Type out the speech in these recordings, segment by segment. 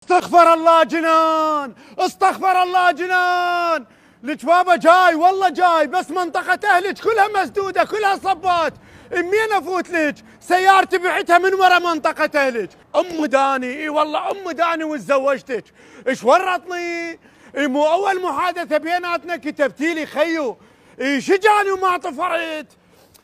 استغفر الله جنان، استغفر الله جنان. لك بابا جاي والله جاي، بس منطقة اهلك كلها مسدودة، كلها صبات. منين افوت لك؟ سيارتي بعتها من ورا منطقة اهلك. ام داني، اي والله ام داني وتزوجتك. ايش ورطني؟ اي مو اول محادثة بيناتنا كتبتي لي خيو. اي شجاني وما طفرت.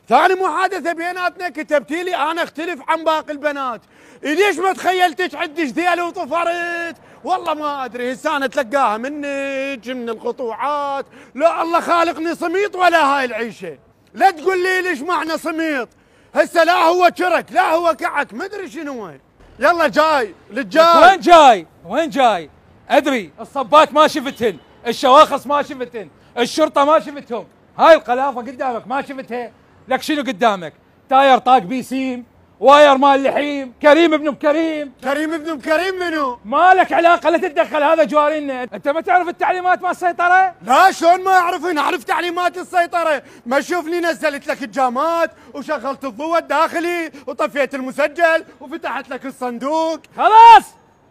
ثاني محادثة بيناتنا كتبتي لي انا اختلف عن باقي البنات. ليش ما تخيلتك عندك ذيل وطفرت؟ والله ما ادري، هسه انا اتلقاها منك من القطوعات. لا الله خالقني صميط ولا هاي العيشه. لا تقول لي ليش معنى صميط. هسه لا هو شرك لا هو كعك، ما ادري شنو. يلا جاي للجاي. وين جاي؟ وين جاي؟ ادري الصبات ما شفتهن، الشواخص ما شفتهن، الشرطه ما شفتهم، هاي القلافه قدامك ما شفتها؟ لك شنو قدامك؟ تاير طاق بيسيم، واير مال لحيم، كريم ابن بكريم. كريم ابن بكريم منو؟ ما لك علاقه، لا تتدخل، هذا جوارينا. انت ما تعرف التعليمات مال السيطره؟ لا شلون ما اعرفين؟ اعرف تعليمات السيطره. ما تشوفني نزلت لك الجامات وشغلت الضوء الداخلي وطفيت المسجل وفتحت لك الصندوق. خلاص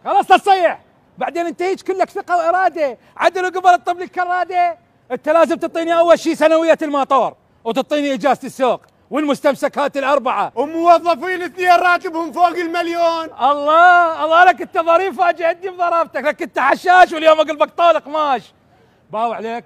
خلاص لا تصيح، بعدين انت هيك كلك ثقه واراده. عدل وقبل تطب لك كراده. انت لازم تعطيني اول شيء سنويه الماطور، وتعطيني اجازه السوق والمستمسكات الاربعه، وموظفين اثنين راتبهم فوق المليون. الله الله لك انت ظريف، فاجئتني بضربتك. لك انت حشاش واليوم اقلبك طال قماش. باو عليك،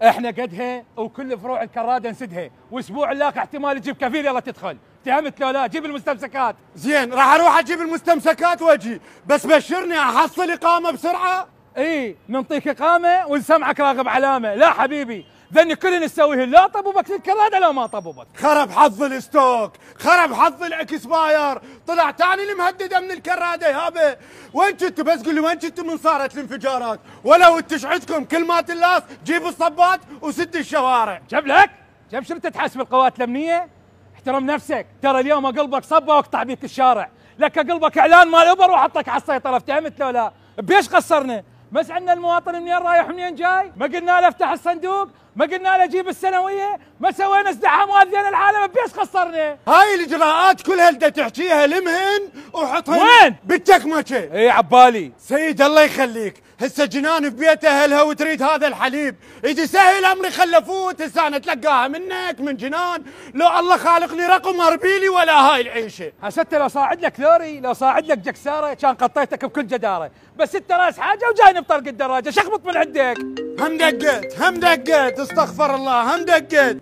احنا قدها وكل فروع الكراده نسدها، واسبوع اللاقي احتمال تجيب كفيل. يلا تدخل، فهمت لو لا؟ جيب المستمسكات. زين راح اروح اجيب المستمسكات واجي، بس بشرني احصل اقامه بسرعه. اي ننطيك اقامه ونسمعك راغب علامه. لا حبيبي، ذني كلن نسويهن، لا طبوبك للكراده لا ما طبوبك. خرب حظ الستوك، خرب حظ الاكسباير، طلع تاني المهدده من الكراده يابا. وين كنتوا؟ بس قول لي وين كنتوا من صارت الانفجارات؟ ولو تشعدكم كل ما تلاص جيبوا الصبات وسد الشوارع. جاب لك؟ جاب شرطه تحاسب القوات الامنيه؟ احترم نفسك، ترى اليوم اقلبك صبه واقطع بيك الشارع. لك اقلبك اعلان مال اوبر واحطك على السيطره، فهمت لو لا؟ بيش قصرنا؟ بس عندنا المواطن منين رايح ومنين جاي؟ ما قلنا له افتح الصندوق؟ ما قلنا له جيب السنويه؟ ما سوينا ازدحام واذينا العالم؟ بيش قصرنا؟ هاي الاجراءات كلها اللي تحكيها لمهن وحطهن وين؟ بالتكمكه. اي عبالي سيد الله يخليك، هسه جنان في بيت اهلها وتريد هذا الحليب، يجي سهل امري خلفوت. هسه انا اتلقاها منك من جنان. لو الله خالقني رقم اربيلي ولا هاي العيشه. حسيت لو صاعد لك لوري، لو صاعد لك جكساره كان قطيتك بكل جداره، بس انت راس حاجه وجاي بطرق الدراجه، شخبط من عندك. هم دقت استغفر الله، هم دقت.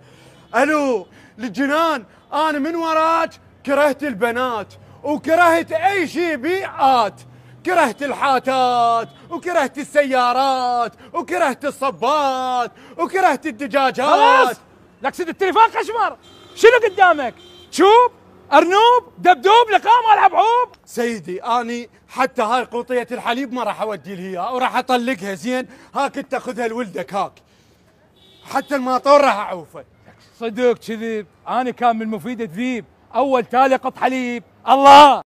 الو للجنان، انا من وراك كرهت البنات وكرهت اي شيء بيئات، كرهت الحاتات وكرهت السيارات وكرهت الصبات وكرهت الدجاجات. خلاص لك سد التليفون قشمر. شنو قدامك؟ شوب؟ ارنوب؟ دبدوب؟ لقام العب حوب؟ سيدي اني حتى هاي قوطيه الحليب ما راح اودي لها اياها وراح اطلقها. زين هاك انت خذها لولدك، هاك حتى الماطور راح اعوفه. صدق كذب، انا كان من مفيد ذيب، اول تالي قط حليب. الله